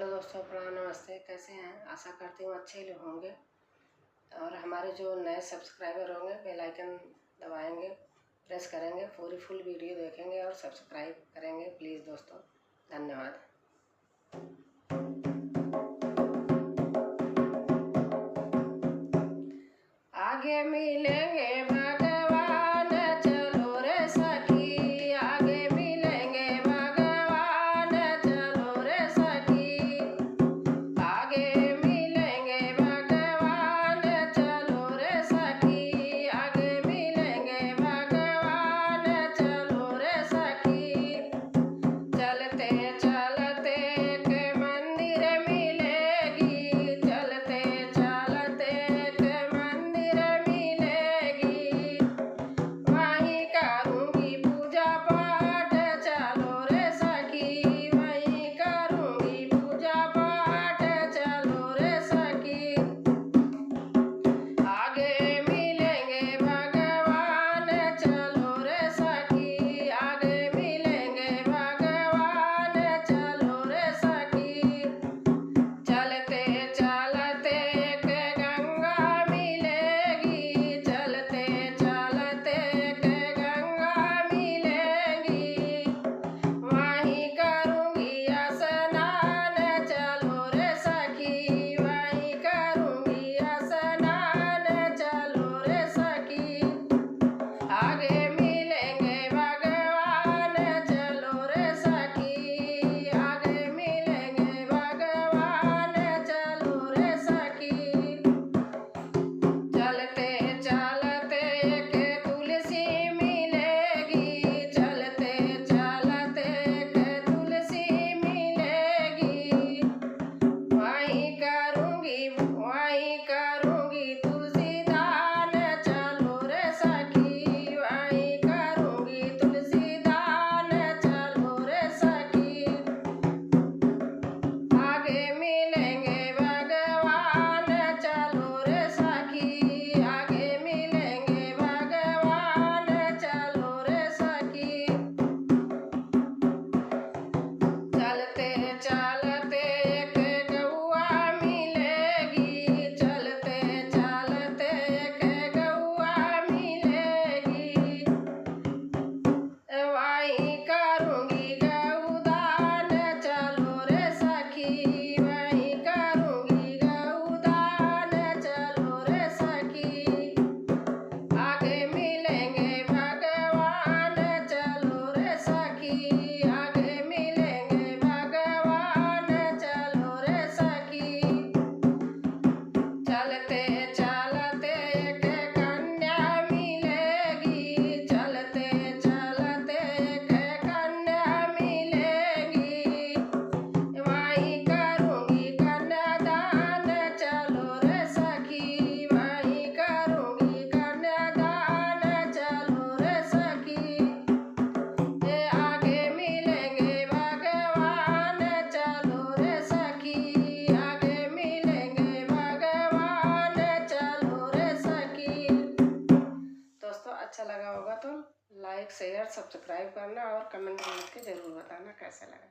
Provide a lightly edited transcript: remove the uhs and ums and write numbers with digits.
Hello दोस्तों, प्रणाम, नमस्ते। कैसे हैं? आशा करती हूँ अच्छे ही होंगे। और हमारे जो नए सब्सक्राइबर होंगे बेल आइकन दबाएंगे, प्रेस करेंगे, पूरी फुल वीडियो देखेंगे और सब्सक्राइब करेंगे प्लीज़ दोस्तों। धन्यवाद। आगे मिलेंगे भगवान, चलो रे सखी। आगे मिलेंगे भगवान, चलो रे सखी। आगे मिलेंगे भगवान, चलो रे सखी। आगे मिलेंगे भगवान, चलो रे सखी। चलते चलते के मंदिर मिलेगी, चलते चलते के मंदिर मिलेगी। वहीं करूँगी पूजा पाठ, चलो रे सखी। वहीं करूँगी पूजा पाठ, चलो रे सखी। आगे मिलेंगे भगवान, चलो रे सखी। आगे मिलेंगे भगवान, चलो रे सखी। चलते चलते के गंगा मिलेगी, चलते चलते के गंगा मिलेगी। वहीं करूँगी स्नान, चलो रे सखी। वहीं करूँगी स्नान, चलो रे सखी। आगे मिलेंगे भगवान, चलो रे सखी। आगे मिलेंगे भगवान, चलो रे सखी। चलते चलते के तुलसी मिलेगी, चलते चलते के तुलसी मिलेगी। वहीं करूँगी तुलसी दान, चलो रे सखी। वहीं करूँगी तुलसी दान, चलो रे सखी। आगे मिलेंगे भगवान, चलो रे सखी। आगे मिलेंगे भगवान, चलो रे सखी। चलते चलते के गौआ मिलेगी, चलते चलते के गौआ मिलेगी। वहीं करूँगी गौदान, चलो रे सखी। वहीं करूँगी गौदान, चलो रे सखी। आगे मिलेंगे भगवान, चलो रे सखी। आगे मिलेंगे भगवान, चलो रे सखी। चलते चलते के कन्या मिलेगी, चलते चलते के कन्या मिलेगी। वहीं करूँगी कन्यादान, चलो रे सखी। वहीं करूँगी कन्यादान, चलो रे सखी। आगे मिलेंगे भगवान, चलो रे सखी। आगे मिलेंगे भगवान, चलो रे सखी। दोस्तों, अच्छा लगा होगा तो लाइक, शेयर, सब्सक्राइब करना और कमेंट में लिख के ज़रूर बताना कैसा लगा।